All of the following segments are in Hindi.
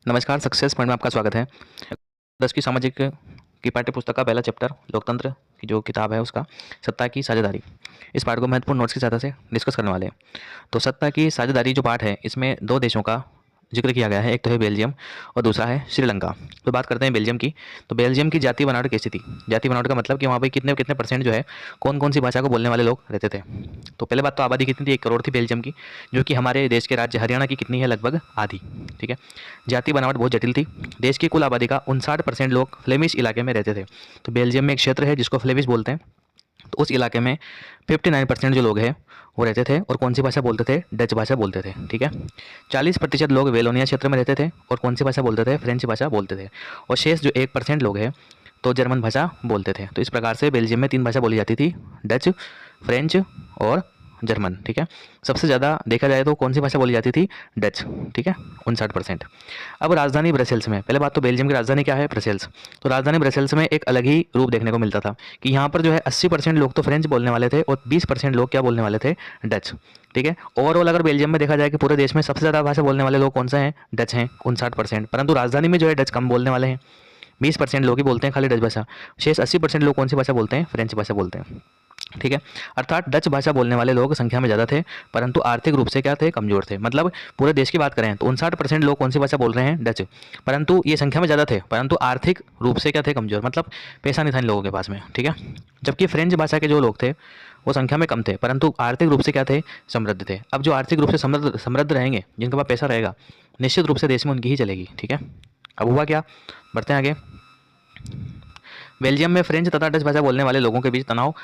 नमस्कार, सक्सेस पॉइंट में आपका स्वागत है। 10 की सामाजिक की पाठ्य पुस्तक का पहला चैप्टर लोकतंत्र की जो किताब है उसका सत्ता की साझेदारी। इस पाठ को महत्वपूर्ण नोट्स की सहायता से डिस्कस करने वाले हैं। तो सत्ता की साझेदारी जो पाठ है इसमें 2 देशों का जिक्र किया गया है, एक तो है बेल्जियम और दूसरा है श्रीलंका। तो बात करते हैं बेल्जियम की। तो बेल्जियम की जातीय बनावट कैसी थी? जातीय बनावट का मतलब कि वहाँ पे कितने कितने परसेंट जो है कौन-कौन सी भाषा को बोलने वाले लोग रहते थे। तो पहले बात तो आबादी कितनी थी? 1 करोड़ थी बेल्जियम की, जो कि हमारे देश के राज्य हरियाणा की कितनी है? लगभग आधी। ठीक है। जातीय बनावट बहुत जटिल थी। देश की कुल आबादी का 59% लोग फ्लेमिश इलाके में रहते थे। तो बेल्जियम में एक क्षेत्र है जिसको फ्लेमिश बोलते हैं। तो उस इलाके में 59% जो लोग हैं वो रहते थे और कौन सी भाषा बोलते थे? डच भाषा बोलते थे। ठीक है। 40% लोग वेलोनिया क्षेत्र में रहते थे और कौन सी भाषा बोलते थे? फ्रेंच भाषा बोलते थे। और शेष जो 1% लोग हैं तो जर्मन भाषा बोलते थे। तो इस प्रकार से बेल्जियम में 3 भाषा बोली जाती थी, डच, फ्रेंच और जर्मन। ठीक है। सबसे ज़्यादा देखा जाए तो कौन सी भाषा बोली जाती थी? डच। ठीक है, 59%। अब राजधानी ब्रसेल्स में, पहले बात तो बेल्जियम की राजधानी क्या है? ब्रसेल्स। तो राजधानी ब्रसेल्स में एक अलग ही रूप देखने को मिलता था कि यहाँ पर जो है 80% लोग तो फ्रेंच बोलने वाले थे और 20% लोग क्या बोलने वाले थे? डच। ठीक है। ओवरऑल अगर बेल्जियम में देखा जाए कि पूरे देश में सबसे ज़्यादा भाषा बोलने वाले लोग कौन से हैं? डच हैं, 59%। परंतु राजधानी में जो है डच कम बोलने वाले हैं, 20% लोग ही बोलते हैं खाली डच भाषा। शेष 80% लोग कौन सी भाषा बोलते हैं? फ्रेंच भाषा बोलते हैं। ठीक है। अर्थात डच भाषा बोलने वाले लोग संख्या में ज़्यादा थे, परंतु आर्थिक रूप से क्या थे? कमज़ोर थे। मतलब पूरे देश की बात करें तो 59% लोग कौन सी भाषा बोल रहे हैं? डच। परंतु ये संख्या में ज़्यादा थे, परंतु आर्थिक रूप से क्या थे? कमज़ोर। मतलब पैसा नहीं था इन लोगों के पास में। ठीक है। जबकि फ्रेंच भाषा के जो लोग थे वो संख्या में कम थे, परंतु आर्थिक रूप से क्या थे? समृद्ध थे। अब जो आर्थिक रूप से समृद्ध समृद्ध रहेंगे, जिनके पास पैसा रहेगा, निश्चित रूप से देश में उनकी ही चलेगी। ठीक है। अब हुआ क्या? बढ़ते हैं आगे। बेल्जियम में फ्रेंच तथा डच भाषा बोलने वाले लोगों के बीच तनाव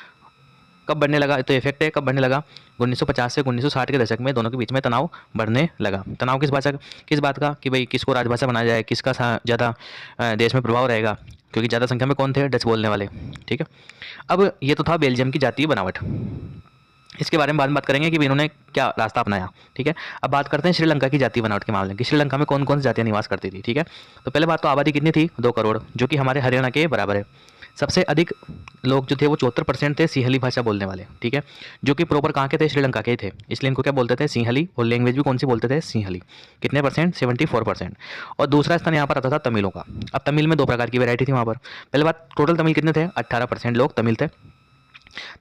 कब बढ़ने लगा? तो इफेक्ट है कब बढ़ने लगा? 1950 से 1960 के दशक में दोनों के बीच में तनाव बढ़ने लगा। तनाव किस बात का? कि भाई किसको राजभाषा बनाया जाए, किसका ज़्यादा देश में प्रभाव रहेगा, क्योंकि ज़्यादा संख्या में कौन थे? डच बोलने वाले। ठीक है। अब ये तो था बेल्जियम की जातीय बनावट। इसके बारे में बाद में बात करेंगे कि भी इन्होंने क्या रास्ता अपनाया। ठीक है। अब बात करते हैं श्रीलंका की जातीय बनावट के मामले की। श्रीलंका में कौन कौन सी जातियाँ निवास करती थी? ठीक है। तो पहले बात तो आबादी कितनी थी? 2 करोड़, जो कि हमारे हरियाणा के बराबर है। सबसे अधिक लोग जो थे वो 74% थे सिंहली भाषा बोलने वाले। ठीक है। जो कि प्रॉपर कहाँ के थे? श्रीलंका के ही थे, इसलिए इनको क्या बोलते थे? सिंहली। और लैंग्वेज भी कौन सी बोलते थे? सिंहली। कितने परसेंट? 74%। और दूसरा स्थान यहाँ पर आता था तमिलों का। अब तमिल में 2 प्रकार की वैरायटी थी वहाँ पर। पहले बात, टोटल तमिल कितने थे? 18% लोग तमिल थे।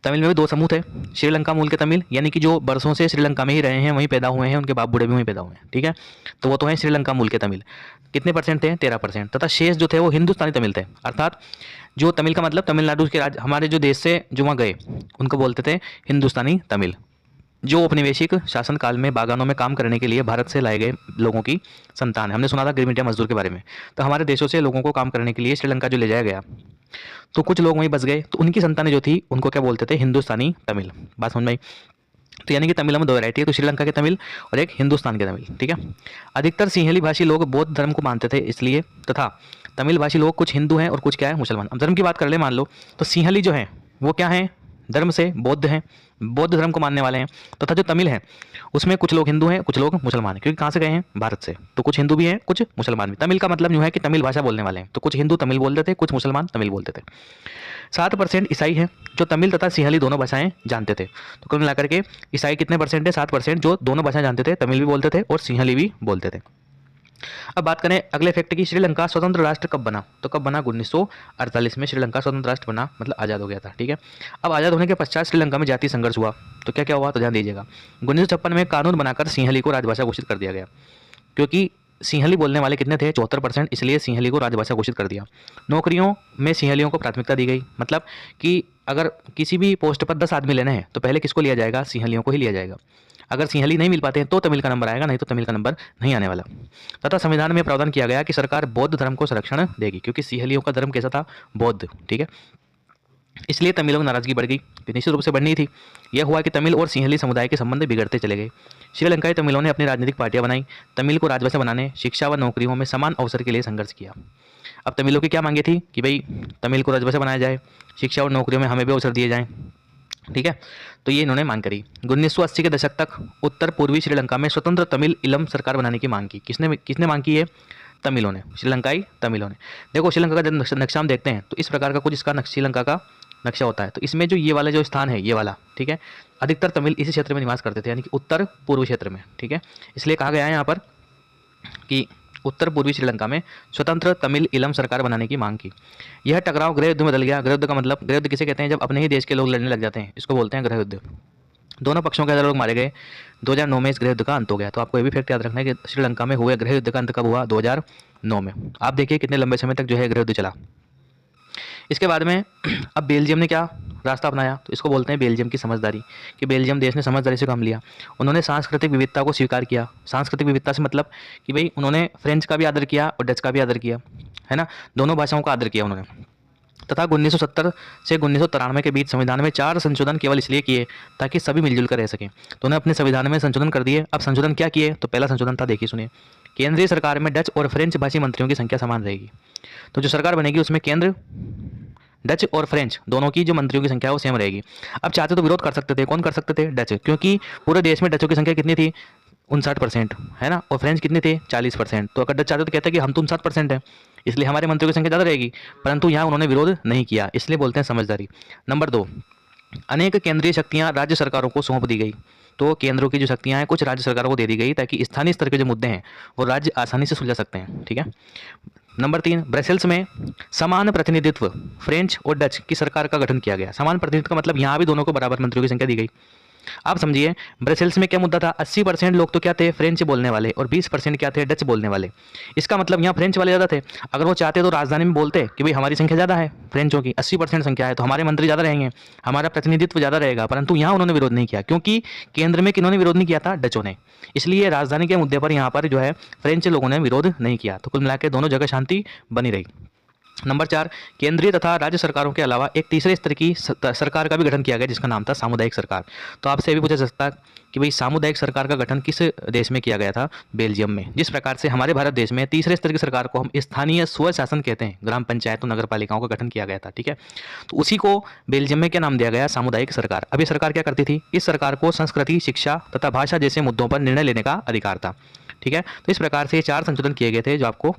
तमिल में भी 2 समूह थे। श्रीलंका मूल के तमिल, यानी कि जो बरसों से श्रीलंका में ही रहे हैं, वहीं पैदा हुए हैं, उनके बाप बूढ़े भी वहीं पैदा हुए हैं। ठीक है। तो वो तो हैं श्रीलंका मूल के तमिल। कितने परसेंट थे? 13%। तथा शेष जो थे वो हिंदुस्तानी तमिल थे। अर्थात जो तमिल का मतलब तमिलनाडु के राज्य, हमारे जो देश से जो वहाँ गए उनको बोलते थे हिंदुस्तानी तमिल। जो औपनिवेशिक शासन काल में बागानों में काम करने के लिए भारत से लाए गए लोगों की संतान है। हमने सुना था गिरमिटिया मजदूर के बारे में। तो हमारे देशों से लोगों को काम करने के लिए श्रीलंका जो ले जाया गया, तो कुछ लोग वहीं बस गए, तो उनकी संतानें जो थी उनको क्या बोलते थे? हिंदुस्तानी तमिल। बात समझ में आई? तो यानी कि तमिल में 2 वैरायटी है, तो श्रीलंका के तमिल और एक हिंदुस्तान के तमिल। ठीक है। अधिकतर सिंहली भाषी लोग बौद्ध धर्म को मानते थे इसलिए, तथा तमिल भाषी लोग कुछ हिंदू हैं और कुछ क्या है? मुसलमान। अब धर्म की बात कर ले, मान लो तो सिंहली जो है वो क्या है? धर्म से बौद्ध हैं, बौद्ध धर्म को मानने वाले हैं। तथा जो तमिल है उसमें कुछ लोग हिंदू हैं, कुछ लोग मुसलमान हैं, क्योंकि कहाँ से गए हैं? भारत से। तो कुछ हिंदू भी हैं, कुछ मुसलमान भी। तमिल का मतलब यूँ है कि तमिल भाषा बोलने वाले हैं, तो कुछ हिंदू तमिल बोलते थे, कुछ मुसलमान तमिल बोलते थे। 7% ईसाई हैं जो तमिल तथा सिंहली दोनों भाषाएं जानते थे। तो कुल मिलाकर के ईसाई कितने परसेंट है? 7%, जो दोनों भाषाएं जानते थे, तमिल भी बोलते थे और सिंहली भी बोलते थे। अब बात करें अगले फैक्ट की, श्रीलंका स्वतंत्र राष्ट्र कब बना? तो कब बना? 1948 में श्रीलंका स्वतंत्र राष्ट्र बना, मतलब आज़ाद हो गया था। ठीक है। अब आज़ाद होने के पश्चात श्रीलंका में जातीय संघर्ष हुआ। तो क्या क्या हुआ? तो ध्यान दीजिएगा। 1956 में कानून बनाकर सिंहली को राजभाषा घोषित कर दिया गया, क्योंकि सिंहली बोलने वाले कितने थे? 74%, इसलिए सिंहली को राजभाषा घोषित कर दिया। नौकरियों में सिंहलियों को प्राथमिकता दी गई, मतलब कि अगर किसी भी पोस्ट पर 10 आदमी लेने हैं तो पहले किसको लिया जाएगा? सिंहलियों को ही लिया जाएगा। अगर सिंहली नहीं मिल पाते हैं तो तमिल का नंबर आएगा, नहीं तो तमिल का नंबर नहीं आने वाला। तथा संविधान में प्रावधान किया गया कि सरकार बौद्ध धर्म को संरक्षण देगी, क्योंकि सिंहलियों का धर्म कैसा था? बौद्ध। ठीक है। इसलिए तमिलों की नाराजगी बढ़ गई, तो निश्चित रूप से बढ़नी थी। यह हुआ कि तमिल और सिंहली समुदाय के संबंध बिगड़ते चले गए। श्रीलंकाई तमिलों ने अपनी राजनीतिक पार्टियां बनाई, तमिल को राजभाषा बनाने, शिक्षा व नौकरियों में समान अवसर के लिए संघर्ष किया। अब तमिलों की क्या मांगे थी? कि भाई तमिल को राजभाषा बनाया जाए, शिक्षा और नौकरियों में हमें भी अवसर दिए जाएं। ठीक है। तो ये इन्होंने मांग करी। 1980 के दशक तक उत्तर पूर्वी श्रीलंका में स्वतंत्र तमिल इलम सरकार बनाने की मांग की। किसने किसने मांग की है? तमिलों ने, श्रीलंकाई तमिलों ने। देखो श्रीलंका का जब नक्शा हम देखते हैं तो इस प्रकार का कुछ इसका श्रीलंका का नक्शा होता है। तो इसमें जो ये वाला जो स्थान है, ये वाला, ठीक है, अधिकतर तमिल इसी क्षेत्र में निवास करते थे, यानी कि उत्तर पूर्व क्षेत्र में। ठीक है। इसलिए कहा गया है यहाँ पर कि उत्तर पूर्वी श्रीलंका में स्वतंत्र तमिल इलम सरकार बनाने की मांग की। यह टकराव गृह युद्ध में बदल गया। गृह युद्ध का मतलब, गृह युद्ध किसे कहते हैं? जब अपने ही देश के लोग लड़ने लग जाते हैं, इसको बोलते हैं गृह युद्ध। दोनों पक्षों के 1000 लोग मारे गए। 2009 में इस गृह युद्ध का अंत हो गया। तो आपको ये भी फैक्ट याद रखना है कि श्रीलंका में हुए गृह युद्ध का अंत कब हुआ? 2009 में। आप देखिए कितने लंबे समय तक जो है गृह युद्ध चला। इसके बाद में अब बेल्जियम ने क्या रास्ता अपनाया? तो इसको बोलते हैं बेल्जियम की समझदारी, कि बेल्जियम देश ने समझदारी से काम लिया। उन्होंने सांस्कृतिक विविधता को स्वीकार किया। सांस्कृतिक विविधता से मतलब कि भाई उन्होंने फ्रेंच का भी आदर किया और डच का भी आदर किया, है ना, दोनों भाषाओं का आदर किया उन्होंने। तथा 1970 से 1993 के बीच संविधान में 4 संशोधन केवल इसलिए किए ताकि सभी मिलजुल कर रह सकें। तो उन्होंने अपने संविधान में संशोधन कर दिए। अब संशोधन क्या किए? तो पहला संशोधन था, देखिए सुनिए, केंद्रीय सरकार में डच और फ्रेंच भाषी मंत्रियों की संख्या समान रहेगी। तो जो सरकार बनेगी उसमें केंद्र, डच और फ्रेंच दोनों की जो मंत्रियों की संख्या है वो सेम रहेगी। अब चाहते तो विरोध कर सकते थे। कौन कर सकते थे? डच, क्योंकि पूरे देश में डचों की संख्या कितनी थी? 59%, है ना, और फ्रेंच कितने थे? 40%। तो अगर डच चाहते तो कहते हैं कि हम तो 59% है, इसलिए हमारे मंत्रियों की संख्या ज़्यादा रहेगी, परंतु यहाँ उन्होंने विरोध नहीं किया, इसलिए बोलते हैं समझदारी। नंबर 2, अनेक केंद्रीय शक्तियाँ राज्य सरकारों को सौंप दी गई। तो केंद्रों की जो शक्तियाँ हैं कुछ राज्य सरकारों को दे दी गई ताकि स्थानीय स्तर के जो मुद्दे हैं वो राज्य आसानी से सुलझा सकते हैं, ठीक है। नंबर 3, ब्रसेल्स में समान प्रतिनिधित्व फ्रेंच और डच की सरकार का गठन किया गया। समान प्रतिनिधित्व का मतलब यहाँ भी दोनों को बराबर मंत्रियों की संख्या दी गई। आप समझिए, ब्रसेल्स में क्या मुद्दा था? 80% लोग तो क्या थे? फ्रेंच बोलने वाले, और 20% क्या थे? डच बोलने वाले। इसका मतलब यहाँ फ्रेंच वाले ज़्यादा थे। अगर वो चाहते तो राजधानी में बोलते कि भाई हमारी संख्या ज़्यादा है, फ्रेंचों की 80% संख्या है, तो हमारे मंत्री ज़्यादा रहेंगे, हमारा प्रतिनिधित्व ज़्यादा रहेगा, परंतु यहाँ उन्होंने विरोध नहीं किया, क्योंकि केंद्र में किन्होंने विरोध नहीं किया था? डचों ने। इसलिए राजधानी के मुद्दे पर यहाँ पर जो है फ्रेंच लोगों ने विरोध नहीं किया। तो कुल मिलाकर दोनों जगह शांति बनी रही। नंबर 4, केंद्रीय तथा राज्य सरकारों के अलावा एक तीसरे स्तर की सरकार का भी गठन किया गया जिसका नाम था सामुदायिक सरकार। तो आपसे ये भी पूछा जा सकता है कि भाई सामुदायिक सरकार का गठन किस देश में किया गया था? बेल्जियम में। जिस प्रकार से हमारे भारत देश में तीसरे स्तर की सरकार को हम स्थानीय स्वशासन कहते हैं, ग्राम पंचायतों नगर पालिकाओं का गठन किया गया था, ठीक है। तो उसी को बेल्जियम में क्या नाम दिया गया? सामुदायिक सरकार। अब ये सरकार क्या करती थी? इस सरकार को संस्कृति, शिक्षा तथा भाषा जैसे मुद्दों पर निर्णय लेने का अधिकार था, ठीक है। तो इस प्रकार से ये 4 संशोधन किए गए थे जो आपको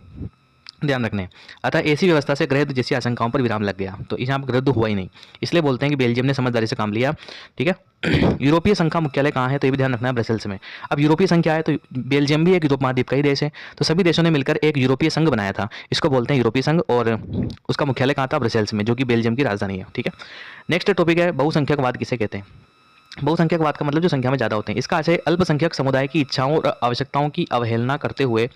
ध्यान रखने। अतः ऐसी व्यवस्था से गृह युद्ध जैसी आशंकाओं पर विराम लग गया। तो यहाँ पर गृह युद्ध हुआ ही नहीं, इसलिए बोलते हैं कि बेल्जियम ने समझदारी से काम लिया, ठीक है। यूरोपीय संघ का मुख्यालय कहाँ है? तो ये भी ध्यान रखना है, ब्रसेल्स में। अब यूरोपीय संघ क्या है? तो बेल्जियम भी एक यूरोप महाद्वीप का ही देश है, तो सभी देशों ने मिलकर एक यूरोपीय संघ बनाया था, इसको बोलते हैं यूरोपीय संघ, और उसका मुख्यालय कहाँ था? ब्रसेल्स में, जो कि बेल्जियम की राजधानी है, ठीक है। नेक्स्ट टॉपिक है बहुसंख्यकवाद किसे कहते हैं? बहुसंख्यकवाद का मतलब जो संख्या में ज़्यादा होते हैं। इसका आशय अल्पसंख्यक समुदाय की इच्छाओं और आवश्यकताओं की अवहेलना करते हुए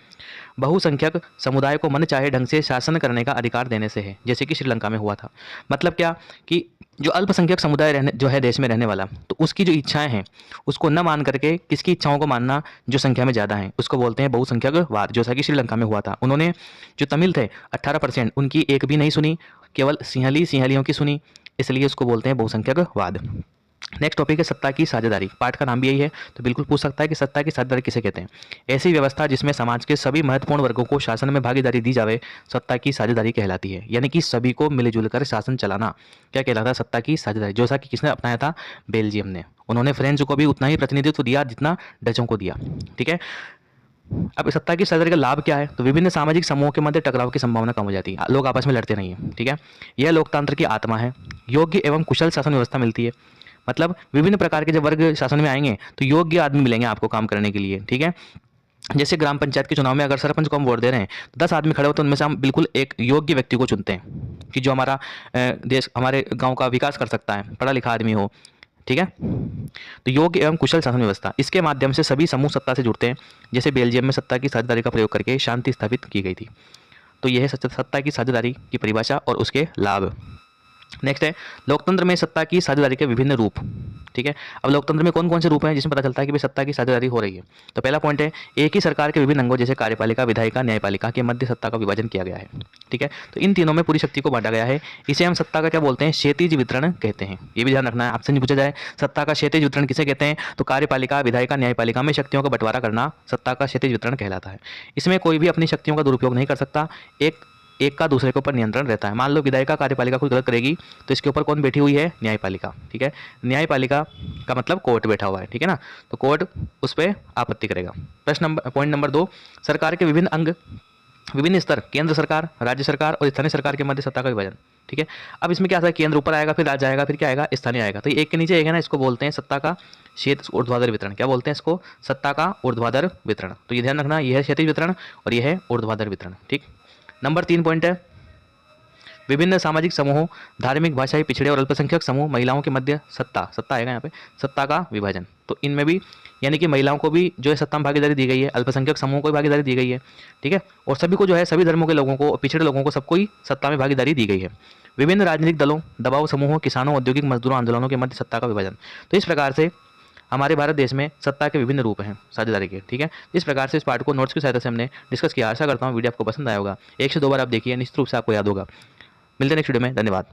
बहुसंख्यक समुदाय को मनचाहे ढंग से शासन करने का अधिकार देने से है, जैसे कि श्रीलंका में हुआ था। मतलब क्या कि जो अल्पसंख्यक समुदाय रहने जो है देश में रहने वाला, तो उसकी जो इच्छाएं हैं उसको न मान करके किसकी इच्छाओं को मानना? जो संख्या में ज़्यादा हैं, उसको बोलते हैं बहुसंख्यकवाद, जैसा कि श्रीलंका में हुआ था। उन्होंने जो तमिल थे 18%, उनकी एक भी नहीं सुनी, केवल सिंहलियों की सुनी, इसलिए उसको बोलते हैं बहुसंख्यकवाद। नेक्स्ट टॉपिक है सत्ता की साझेदारी। पाठ का नाम भी यही है, तो बिल्कुल पूछ सकता है कि सत्ता की साझेदारी किसे कहते हैं? ऐसी व्यवस्था जिसमें समाज के सभी महत्वपूर्ण वर्गों को शासन में भागीदारी दी जाए, सत्ता की साझेदारी कहलाती है। यानी कि सभी को मिलजुल कर शासन चलाना क्या कहलाता है? सत्ता की साझेदारी। जैसा कि किसने अपनाया था? बेल्जियम ने। उन्होंने फ्रेंच को भी उतना ही प्रतिनिधित्व दिया जितना डचों को दिया, ठीक है। अब सत्ता की साझेदारी का लाभ क्या है? तो विभिन्न सामाजिक समूहों के मध्य टकराव की संभावना कम हो जाती है, लोग आपस में लड़ते नहीं है, ठीक है। यह लोकतंत्र की आत्मा है। योग्य एवं कुशल शासन व्यवस्था मिलती है। मतलब विभिन्न प्रकार के जब वर्ग शासन में आएंगे तो योग्य आदमी मिलेंगे आपको काम करने के लिए, ठीक है। जैसे ग्राम पंचायत के चुनाव में अगर सरपंच को हम वोट दे रहे हैं तो 10 आदमी खड़े होते हैं, उनमें से हम बिल्कुल एक योग्य व्यक्ति को चुनते हैं कि जो हमारा देश, हमारे गांव का विकास कर सकता है, पढ़ा लिखा आदमी हो, ठीक है। तो योग्य एवं कुशल शासन व्यवस्था, इसके माध्यम से सभी समूह सत्ता से जुड़ते हैं। जैसे बेल्जियम में सत्ता की साझेदारी का प्रयोग करके शांति स्थापित की गई थी। तो यह है सत्ता की साझेदारी की परिभाषा और उसके लाभ। नेक्स्ट है लोकतंत्र में सत्ता की साझेदारी के विभिन्न रूप, ठीक है। अब लोकतंत्र में कौन कौन से रूप हैं जिसमें पता चलता है कि भाई सत्ता की साझेदारी हो रही है? तो पहला पॉइंट है एक ही सरकार के विभिन्न अंगों जैसे कार्यपालिका, विधायिका, न्यायपालिका के मध्य सत्ता का विभाजन किया गया है, ठीक है। तो इन तीनों में पूरी शक्ति को बांटा गया है। इसे हम सत्ता का क्या बोलते हैं? क्षैतिज वितरण कहते हैं। ये भी ध्यान रखना है, आपसे नहीं पूछा जाए सत्ता का क्षैतिज वितरण किसे कहते हैं? तो कार्यपालिका, विधायिका, न्यायपालिका में शक्तियों का बंटवारा करना सत्ता का क्षैतिज वितरण कहलाता है। इसमें कोई भी अपनी शक्तियों का दुरुपयोग नहीं कर सकता, एक का दूसरे के ऊपर नियंत्रण रहता है। मान लो विधायिका कार्यपालिका कुछ गलत करेगी तो इसके ऊपर कौन बैठी हुई है? न्यायपालिका, ठीक है। न्यायपालिका का मतलब कोर्ट बैठा हुआ है, ठीक है ना। तो कोर्ट उस पर आपत्ति करेगा। पॉइंट नंबर 2, सरकार के विभिन्न अंग, विभिन्न स्तर, केंद्र सरकार, राज्य सरकार और स्थानीय सरकार के मध्य सत्ता का विभाजन। ठीक है। अब इसमें क्या आता है, केंद्र ऊपर आएगा, फिर राज्य आएगा, फिर क्या आएगा, स्थानीय आएगा। तो एक के नीचे एक है ना, इसको बोलते हैं सत्ता का क्षेत्र ऊर्ध्वाधर वितरण। क्या बोलते हैं इसको, सत्ता का ऊर्ध्वाधर वितरण। तो ये ध्यान रखना, ये है क्षैतिज वितरण और ये है ऊर्ध्वाधर वितरण। ठीक। नंबर 3 पॉइंट है, विभिन्न सामाजिक समूहों, धार्मिक, भाषाई, पिछड़े और अल्पसंख्यक समूह, महिलाओं के मध्य सत्ता, सत्ता आएगा यहाँ पे, सत्ता का विभाजन। तो इनमें भी यानी कि महिलाओं को भी जो है सत्ता में भागीदारी दी गई है, अल्पसंख्यक समूहों को भी भागीदारी दी गई है। ठीक है। और सभी को जो है, सभी धर्मों के लोगों को, पिछड़े लोगों को, सबको ही सत्ता में भागीदारी दी गई है। विभिन्न राजनीतिक दलों, दबाव समूहों, किसानों, औद्योगिक मजदूरों, आंदोलनों के मध्य सत्ता का विभाजन। तो इस प्रकार से हमारे भारत देश में सत्ता के विभिन्न रूप हैं साझेदारी के। ठीक है। इस प्रकार से इस पार्ट को नोट्स की सहायता से हमने डिस्कस किया। आशा करता हूँ वीडियो आपको पसंद आया होगा। 1 से 2 बार आप देखिए, निश्चित रूप से आपको याद होगा। मिलते हैं नेक्स्ट वीडियो में। धन्यवाद।